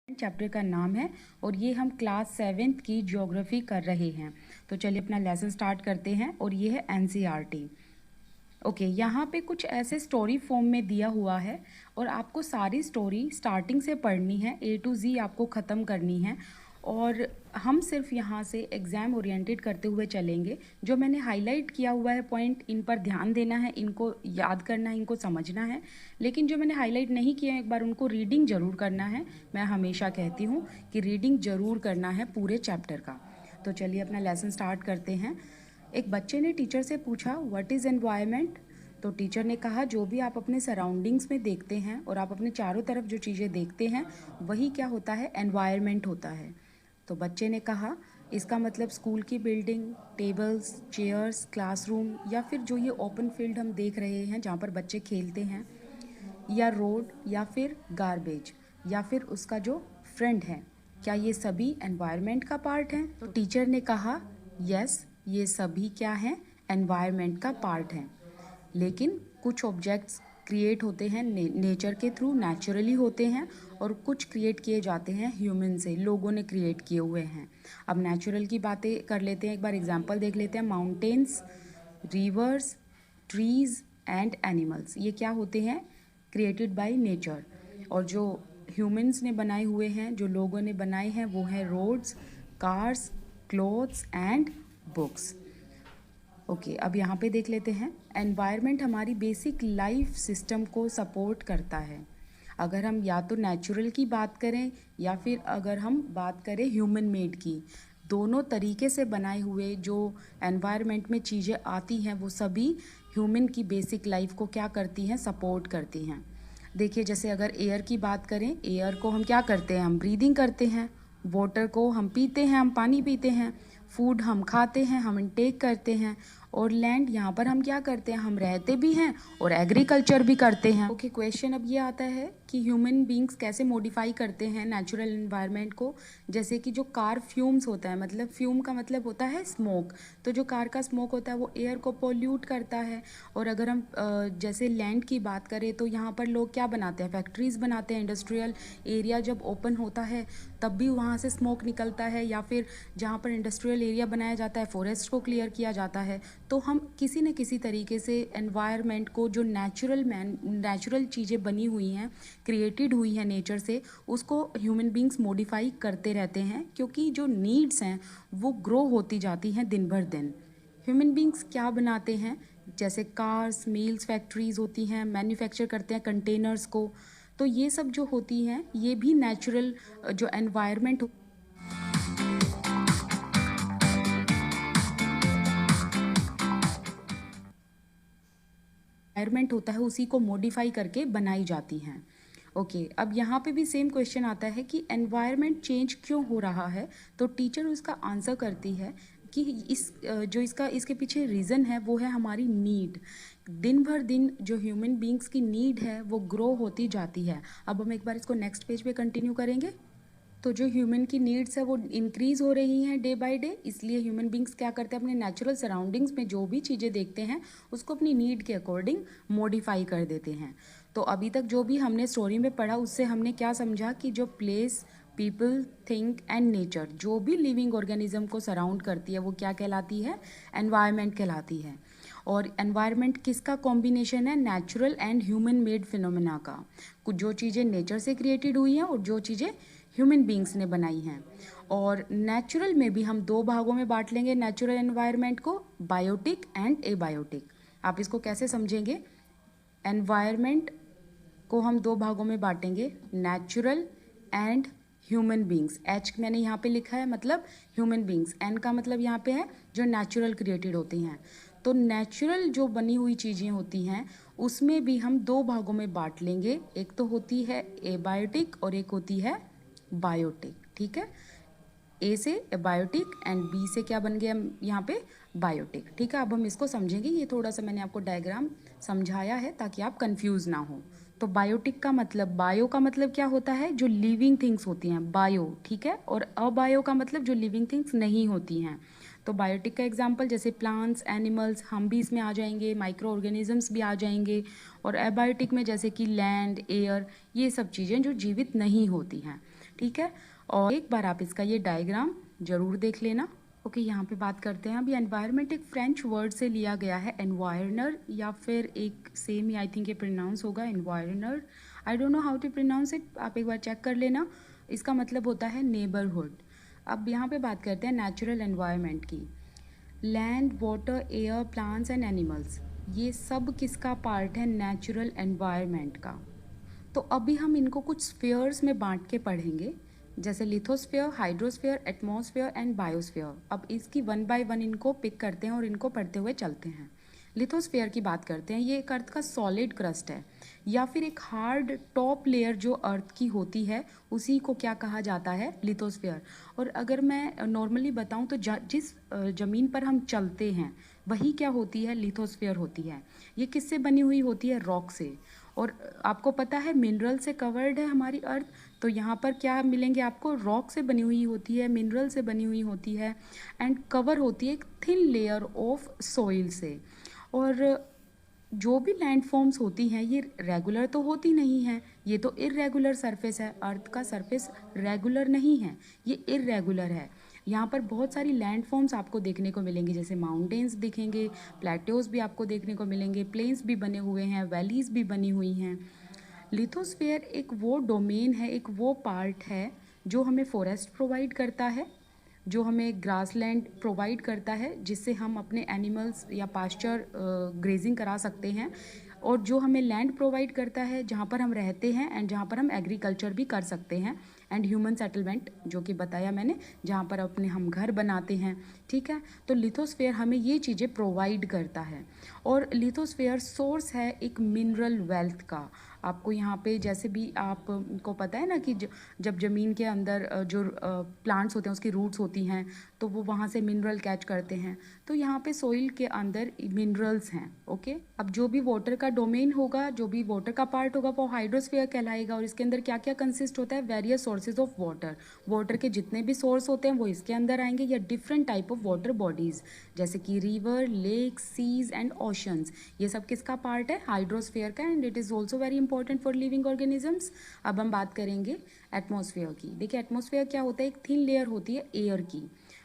Chapter का नाम है और ये हम क्लास 7th की ज्योग्राफी कर रहे हैं। तो चलिए अपना लेसन स्टार्ट करते हैं और ये है एनसीईआरटी। ओके, यहाँ पे कुछ ऐसे स्टोरी फॉर्म में दिया हुआ है और आपको सारी स्टोरी स्टार्टिंग से पढ़नी है, A to Z आपको ख़त्म करनी है। और हम सिर्फ यहाँ से एग्ज़ाम ओरिएंटेड करते हुए चलेंगे। जो मैंने हाईलाइट किया हुआ है पॉइंट, इन पर ध्यान देना है, इनको याद करना है, इनको समझना है। लेकिन जो मैंने हाईलाइट नहीं किया है, एक बार उनको रीडिंग ज़रूर करना है। मैं हमेशा कहती हूँ कि रीडिंग ज़रूर करना है पूरे चैप्टर का। तो चलिए अपना लेसन स्टार्ट करते हैं। एक बच्चे ने टीचर से पूछा, व्हाट इज़ एनवायरनमेंट? तो टीचर ने कहा, जो भी आप अपने सराउंडिंग्स में देखते हैं और आप अपने चारों तरफ जो चीज़ें देखते हैं वही क्या होता है, एनवायरनमेंट होता है। तो बच्चे ने कहा, इसका मतलब स्कूल की बिल्डिंग, टेबल्स, चेयर्स, क्लासरूम, या फिर जो ये ओपन फील्ड हम देख रहे हैं जहाँ पर बच्चे खेलते हैं, या रोड, या फिर गार्बेज, या फिर उसका जो फ्रेंड है, क्या ये सभी एनवायरनमेंट का पार्ट हैं? तो टीचर ने कहा, यस, ये सभी क्या हैं, एनवायरनमेंट का पार्ट हैं। लेकिन कुछ ऑब्जेक्ट्स क्रिएट होते हैं नेचर के थ्रू, नेचुरली होते हैं, और कुछ क्रिएट किए जाते हैं ह्यूमन से, लोगों ने क्रिएट किए हुए हैं। अब नेचुरल की बातें कर लेते हैं, एक बार एग्जांपल देख लेते हैं। Mountains, reverse, trees and animals, ये क्या होते हैं, क्रिएटेड बाय नेचर। और जो ह्यूमंस ने बनाए हुए हैं, जो लोगों ने बनाए हैं, वो हैं roads, cars, clothes and books. Okay, अब यहाँ पे देख लेते हैं। एनवायरनमेंट हमारी बेसिक लाइफ सिस्टम को सपोर्ट करता है। अगर हम या तो नेचुरल की बात करें या फिर अगर हम बात करें ह्यूमन मेड की, दोनों तरीके से बनाए हुए जो एनवायरनमेंट में चीज़ें आती हैं वो सभी ह्यूमन की बेसिक लाइफ को क्या करती हैं, सपोर्ट करती हैं। देखिए, जैसे अगर एयर की बात करें, एयर को हम क्या करते हैं, हम ब्रीदिंग करते हैं। वाटर को हम पीते हैं, हम पानी पीते हैं। फूड हम खाते हैं, हम इनटेक करते हैं। और लैंड, यहाँ पर हम क्या करते हैं, हम रहते भी हैं और एग्रीकल्चर भी करते हैं। ओके, क्वेश्चन अब ये आता है कि ह्यूमन बींग्स कैसे मॉडिफाई करते हैं नेचुरल एनवायरनमेंट को। जैसे कि जो कार फ्यूम्स होता है, मतलब फ्यूम का मतलब होता है स्मोक, तो जो कार का स्मोक होता है वो एयर को पोल्यूट करता है। और अगर हम जैसे लैंड की बात करें तो यहाँ पर लोग क्या बनाते हैं, फैक्ट्रीज़ बनाते हैं। इंडस्ट्रियल एरिया जब ओपन होता है तब भी वहाँ से स्मोक निकलता है, या फिर जहाँ पर इंडस्ट्रियल एरिया बनाया जाता है फॉरेस्ट को क्लियर किया जाता है। तो हम किसी न किसी तरीके से एनवायरनमेंट को, जो नेचुरल चीज़ें बनी हुई हैं, क्रिएटेड हुई हैं नेचर से, उसको ह्यूमन बींग्स मॉडिफाई करते रहते हैं, क्योंकि जो नीड्स हैं वो ग्रो होती जाती हैं दिन भर दिन। ह्यूमन बींग्स क्या बनाते हैं, जैसे कार्स, मिल्स, फैक्ट्रीज़ होती हैं, मैन्युफैक्चर करते हैं कंटेनर्स को। तो ये सब जो होती हैं ये भी नेचुरल जो एनवायरनमेंट होता है उसी को मॉडिफाई करके बनाई जाती हैं। ओके, अब यहाँ पे भी सेम क्वेश्चन आता है कि एनवायरनमेंट चेंज क्यों हो रहा है। तो टीचर उसका आंसर करती है कि इसके पीछे रीज़न है वो है हमारी नीड। दिन भर दिन जो ह्यूमन बींग्स की नीड है वो ग्रो होती जाती है। अब हम एक बार इसको नेक्स्ट पेज पे कंटिन्यू करेंगे। तो जो ह्यूमन की नीड्स है वो इंक्रीज़ हो रही हैं डे बाय डे, इसलिए ह्यूमन बींग्स क्या करते हैं, अपने नेचुरल सराउंडिंग्स में जो भी चीज़ें देखते हैं उसको अपनी नीड के अकॉर्डिंग मॉडिफाई कर देते हैं। तो अभी तक जो भी हमने स्टोरी में पढ़ा उससे हमने क्या समझा कि जो place, people, think and nature, जो भी लिविंग ऑर्गेनिज्म को सराउंड करती है वो क्या कहलाती है, एनवायरनमेंट कहलाती है। और एनवायरनमेंट किसका कॉम्बिनेशन है, natural and human made phenomena का। कुछ जो चीज़ें नेचर से क्रिएटेड हुई हैं और जो चीज़ें ह्यूमन बींग्स ने बनाई हैं। और नेचुरल में भी हम दो भागों में बांट लेंगे नेचुरल एनवायरनमेंट को, बायोटिक एंड एबायोटिक। आप इसको कैसे समझेंगे, एनवायरनमेंट को हम दो भागों में बांटेंगे, natural and human beings. H मैंने यहाँ पे लिखा है मतलब ह्यूमन बींग्स, एन का मतलब यहाँ पे है जो नेचुरल क्रिएटेड होती हैं। तो नेचुरल जो बनी हुई चीज़ें होती हैं उसमें भी हम दो भागों में बांट लेंगे, एक तो होती है एबायोटिक और एक होती है बायोटिक। ठीक है, ए से एबायोटिक एंड बी से क्या बन गया यहाँ पे, बायोटिक। ठीक है, अब हम इसको समझेंगे। ये थोड़ा सा मैंने आपको डायग्राम समझाया है ताकि आप कंफ्यूज ना हो। तो बायोटिक का मतलब, बायो का मतलब क्या होता है, जो लिविंग थिंग्स होती हैं, बायो। ठीक है, और अबायो का मतलब जो लिविंग थिंग्स नहीं होती हैं। तो बायोटिक का एग्जांपल जैसे प्लांट्स, एनिमल्स, हम भी इसमें आ जाएंगे, माइक्रो ऑर्गेनिजम्स भी आ जाएंगे। और एबायोटिक में जैसे कि लैंड, एयर, ये सब चीज़ें जो जीवित नहीं होती हैं। ठीक है। और एक बार आप इसका ये डायग्राम जरूर देख लेना। ओके, यहाँ पे बात करते हैं अभी एनवायरनमेंट एक फ्रेंच वर्ड से लिया गया है, एनवायरनर, या फिर एक सेम ही आई थिंक ये प्रोनाउंस होगा एनवायरनर, I don't know how to pronounce it, आप एक बार चेक कर लेना। इसका मतलब होता है नेबरहुड। अब यहाँ पे बात करते हैं नेचुरल एनवायरनमेंट की। Land, water, air, plants and animals, ये सब किसका पार्ट है? नेचुरल एनवायरनमेंट का। तो अभी हम इनको कुछ स्फीयर्स में बांट के पढ़ेंगे, जैसे lithosphere, hydrosphere, atmosphere and biosphere. अब इसकी वन बाय वन इनको पिक करते हैं और इनको पढ़ते हुए चलते हैं। लिथोस्फीयर की बात करते हैं। ये एक अर्थ का सॉलिड क्रस्ट है या फिर एक हार्ड टॉप लेयर जो अर्थ की होती है, उसी को क्या कहा जाता है? लिथोस्फीयर। और अगर मैं नॉर्मली बताऊं तो जिस ज़मीन पर हम चलते हैं वही क्या होती है? लिथोस्फीयर होती है। ये किससे बनी हुई होती है? रॉक से। और आपको पता है मिनरल से कवर्ड है हमारी अर्थ, तो यहाँ पर क्या मिलेंगे आपको? रॉक से बनी हुई होती है, मिनरल से बनी हुई होती है, एंड कवर होती है एक थिन लेयर ऑफ सॉइल से। और जो भी लैंडफॉर्म्स होती हैं ये रेगुलर तो होती नहीं हैं, ये तो इर्रेगुलर सरफेस है। अर्थ का सरफेस रेगुलर नहीं है, ये इर्रेगुलर है। यहाँ पर बहुत सारी लैंडफॉर्म्स आपको देखने को मिलेंगी, जैसे माउंटेन्स दिखेंगे, प्लेट्योज भी आपको देखने को मिलेंगे, प्लेन्स भी बने हुए हैं, वैलीज भी बनी हुई हैं। लिथोस्फीयर एक वो डोमेन है, एक वो पार्ट है जो हमें फॉरेस्ट प्रोवाइड करता है, जो हमें ग्रासलैंड प्रोवाइड करता है, जिससे हम अपने एनिमल्स या पास्चर ग्रेजिंग करा सकते हैं, और जो हमें लैंड प्रोवाइड करता है जहाँ पर हम रहते हैं एंड जहाँ पर हम एग्रीकल्चर भी कर सकते हैं, एंड ह्यूमन सेटलमेंट जो कि बताया मैंने, जहाँ पर अपने हम घर बनाते हैं। ठीक है, तो लिथोस्फीयर हमें ये चीज़ें प्रोवाइड करता है। और लिथोस्फीयर सोर्स है एक मिनरल वेल्थ का। आपको यहाँ पे जैसे भी आपको पता है ना कि जब ज़मीन के अंदर जो प्लांट्स होते हैं उसकी रूट्स होती हैं, तो वो वहाँ से मिनरल कैच करते हैं, तो यहाँ पे सोइल के अंदर मिनरल्स हैं। ओके, अब जो भी वाटर का डोमेन होगा, जो भी वाटर का पार्ट होगा, वो हाइड्रोस्फीयर कहलाएगा। और इसके अंदर क्या क्या कंसिस्ट होता है? Various sources of water. Water के जितने भी सोर्स होते हैं वो इसके अंदर आएंगे, या different type of water bodies, जैसे कि river, lake, seas and oceans, ये सब किसका पार्ट है? हाइड्रोस्फीयर का, and it is also very important for living organisms. अब हम बात करेंगे एटमॉस्फेयर की। देखिए एटमॉस्फेयर क्या होता है? एक थिन लेयर होती है एयर की,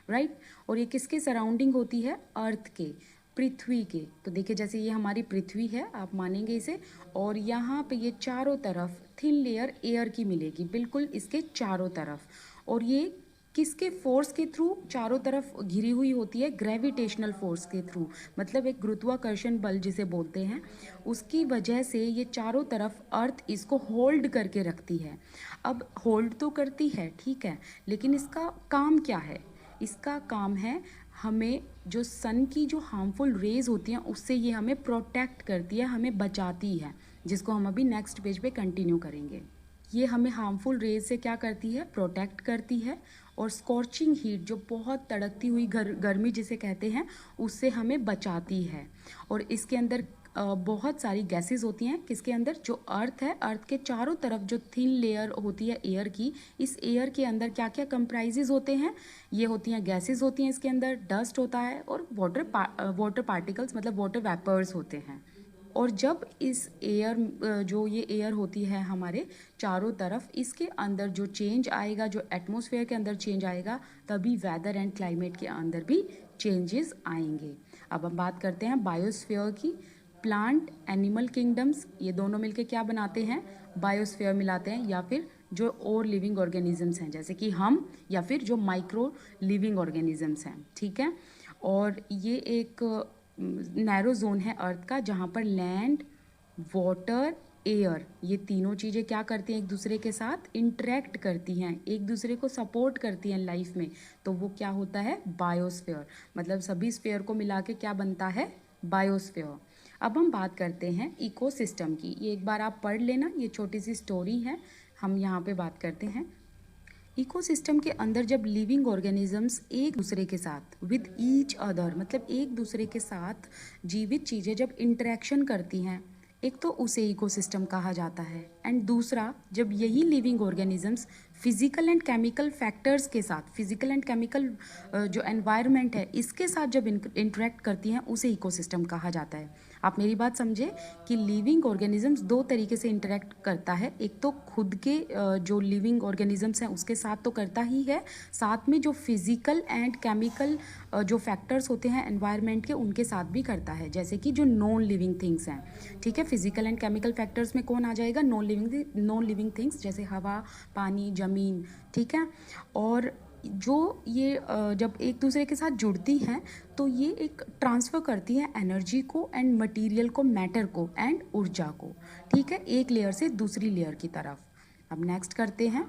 राइट। और ये किसके सराउंडिंग होती है? अर्थ के, पृथ्वी के। तो देखिए जैसे ये हमारी पृथ्वी है, आप मानेंगे इसे, और यहाँ पे ये चारों तरफ थिन लेयर एयर की मिलेगी, बिल्कुल इसके चारों तरफ। और ये किसके फोर्स के थ्रू चारों तरफ घिरी हुई होती है? ग्रेविटेशनल फोर्स के थ्रू, मतलब एक गुरुत्वाकर्षण बल जिसे बोलते हैं, उसकी वजह से ये चारों तरफ अर्थ इसको होल्ड करके रखती है। अब होल्ड तो करती है, ठीक है, लेकिन इसका काम क्या है? इसका काम है हमें जो सन की जो हार्मफुल रेज होती हैं उससे ये हमें प्रोटेक्ट करती है, हमें बचाती है, जिसको हम अभी नेक्स्ट पेज पे कंटिन्यू करेंगे। ये हमें हार्मफुल रेज से क्या करती है? प्रोटेक्ट करती है। और स्कॉर्चिंग हीट, जो बहुत तड़कती हुई गर्मी जिसे कहते हैं, उससे हमें बचाती है। और इसके अंदर बहुत सारी गैसेस होती हैं। किसके अंदर? जो अर्थ है, अर्थ के चारों तरफ जो थिन लेयर होती है एयर की, इस एयर के अंदर क्या क्या कंप्राइजेज होते हैं? ये होती हैं गैसेस होती हैं, इसके अंदर डस्ट होता है, और वाटर पार्टिकल्स मतलब वाटर वेपर्स होते हैं। और जब इस एयर जो ये एयर होती है हमारे चारों तरफ, इसके अंदर जो चेंज आएगा, जो एटमॉस्फेयर के अंदर चेंज आएगा, तभी वेदर एंड क्लाइमेट के अंदर भी चेंजेस आएंगे। अब हम बात करते हैं बायोस्फीयर की। प्लांट, एनिमल किंगडम्स, ये दोनों मिलके क्या बनाते हैं? बायोस्फीयर मिलाते हैं, या फिर जो और लिविंग ऑर्गेनिजम्स हैं जैसे कि हम, या फिर जो माइक्रो लिविंग ऑर्गेनिजम्स हैं। ठीक है, और ये एक नैरो जोन है अर्थ का, जहाँ पर लैंड, वाटर, एयर, ये तीनों चीज़ें क्या करती हैं? एक दूसरे के साथ इंटरेक्ट करती हैं, एक दूसरे को सपोर्ट करती हैं लाइफ में। तो वो क्या होता है? बायोस्फीयर। मतलब सभी स्फीयर को मिला के क्या बनता है? बायोस्फीयर। अब हम बात करते हैं इकोसिस्टम की। ये एक बार आप पढ़ लेना, ये छोटी सी स्टोरी है, हम यहाँ पे बात करते हैं। इकोसिस्टम के अंदर जब लिविंग ऑर्गेनिजम्स एक दूसरे के साथ विद ईच अदर, मतलब एक दूसरे के साथ जीवित चीज़ें जब इंटरेक्शन करती हैं, एक तो उसे इकोसिस्टम कहा जाता है, एंड दूसरा जब यही living organisms physical and chemical factors के साथ, फिजिकल एंड केमिकल जो एनवायरनमेंट है इसके साथ जब इंटरेक्ट करती हैं उसे इकोसिस्टम कहा जाता है। आप मेरी बात समझे कि लिविंग ऑर्गेनिजम्स दो तरीके से इंटरेक्ट करता है, एक तो खुद के जो लिविंग ऑर्गेनिजम्स हैं उसके साथ तो करता ही है, साथ में जो फिजिकल एंड केमिकल जो फैक्टर्स होते हैं एनवायरनमेंट के उनके साथ भी करता है, जैसे कि जो नॉन लिविंग थिंग्स हैं। ठीक है, फिजिकल एंड केमिकल फैक्टर्स में कौन आ जाएगा? नॉन लिविंग थिंग्स, जैसे हवा, पानी, ज़मीन। ठीक है, और जो ये जब एक दूसरे के साथ जुड़ती हैं तो ये एक ट्रांसफ़र करती हैं एनर्जी को एंड मटेरियल को, मैटर को एंड ऊर्जा को। ठीक है, एक लेयर से दूसरी लेयर की तरफ। अब नेक्स्ट करते हैं।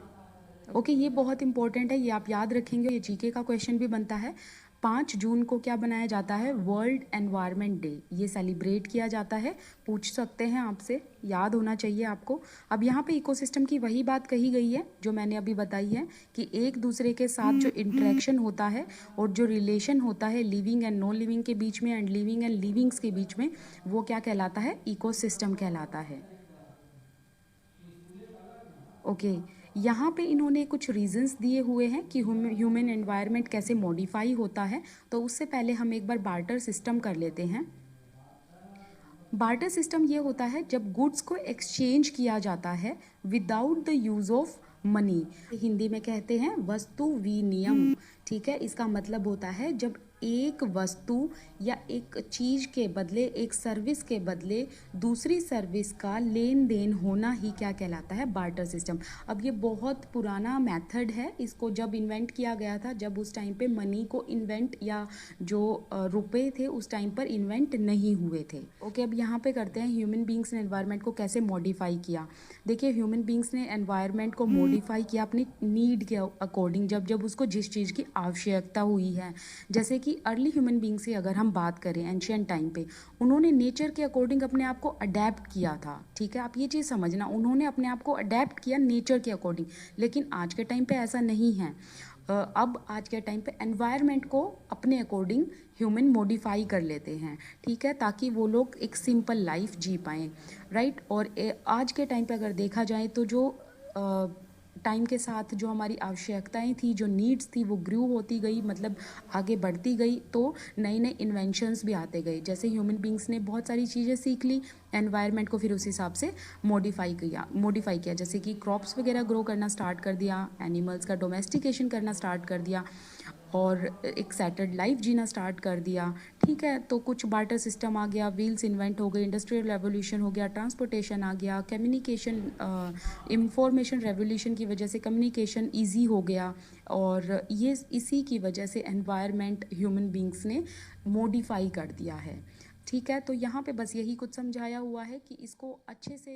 ओके, ये बहुत इंपॉर्टेंट है, ये आप याद रखेंगे, ये जीके का क्वेश्चन भी बनता है। 5 जून को क्या बनाया जाता है? World environment day. ये सेलिब्रेट किया जाता है, पूछ सकते हैं आपसे, याद होना चाहिए आपको। अब यहाँ पे इकोसिस्टम की वही बात कही गई है जो मैंने अभी बताई है कि एक दूसरे के साथ जो इंटरेक्शन होता है और जो रिलेशन होता है लिविंग एंड नॉन लिविंग के बीच में एंड लिविंग एंड लिविंग्स के बीच में, वो क्या कहलाता है? इकोसिस्टम कहलाता है। ओके, यहाँ पे इन्होंने कुछ रीजंस दिए हुए हैं कि ह्यूमन एनवायरनमेंट कैसे मॉडिफाई होता है। तो उससे पहले हम एक बार बार्टर सिस्टम कर लेते हैं। बार्टर सिस्टम ये होता है जब गुड्स को एक्सचेंज किया जाता है without the use of money. Hindi में कहते हैं वस्तु विनिमय। ठीक है, इसका मतलब होता है जब एक वस्तु या एक चीज़ के बदले, एक सर्विस के बदले दूसरी सर्विस का लेन देन होना ही क्या कहलाता है? Barter system. अब ये बहुत पुराना मेथड है, इसको जब इन्वेंट किया गया था, जब उस टाइम पे मनी को इन्वेंट या जो रुपए थे उस टाइम पर इन्वेंट नहीं हुए थे। ओके, अब यहाँ पे करते हैं ह्यूमन बींग्स ने एनवायरनमेंट को कैसे मॉडिफाई किया। देखिए, ह्यूमन बींग्स ने एनवायरनमेंट को मॉडिफाई किया अपनी नीड के अकॉर्डिंग, जब जब उसको जिस चीज़ की आवश्यकता हुई है। जैसे कि अर्ली ह्यूमन बींग्स की अगर हम बात करें एंशियंट टाइम पे, उन्होंने नेचर के अकॉर्डिंग अपने आप को अडेप्ट किया था। ठीक है, आप ये चीज़ समझना, उन्होंने अपने आप को अडेप्ट किया नेचर के अकॉर्डिंग। लेकिन आज के टाइम पे ऐसा नहीं है। अब आज के टाइम पे एनवायरनमेंट को अपने अकॉर्डिंग ह्यूमन मॉडिफाई कर लेते हैं। ठीक है, ताकि वो लोग एक सिंपल लाइफ जी पाएँ, राइट। और आज के टाइम पे अगर देखा जाए तो जो टाइम के साथ जो हमारी आवश्यकताएं थी, जो नीड्स थी, वो ग्रू होती गई, मतलब आगे बढ़ती गई, तो नए नए इन्वेंशंस भी आते गए। जैसे ह्यूमन बींग्स ने बहुत सारी चीज़ें सीख ली, एनवायरनमेंट को फिर उस हिसाब से मॉडिफाई किया, जैसे कि क्रॉप्स वगैरह ग्रो करना स्टार्ट कर दिया, एनिमल्स का डोमेस्टिकेशन करना स्टार्ट कर दिया और एक सेटल्ड लाइफ जीना स्टार्ट कर दिया। ठीक है, तो कुछ बार्टर सिस्टम आ गया, व्हील्स इन्वेंट हो गए, इंडस्ट्रियल रेवोल्यूशन हो गया, ट्रांसपोर्टेशन आ गया, कम्युनिकेशन, इंफॉर्मेशन रेवोल्यूशन की वजह से कम्युनिकेशन ईजी हो गया, और ये इसी की वजह से एनवायरनमेंट ह्यूमन बींग्स ने मॉडिफाई कर दिया है। ठीक है, तो यहाँ पे बस यही कुछ समझाया हुआ है कि इसको अच्छे से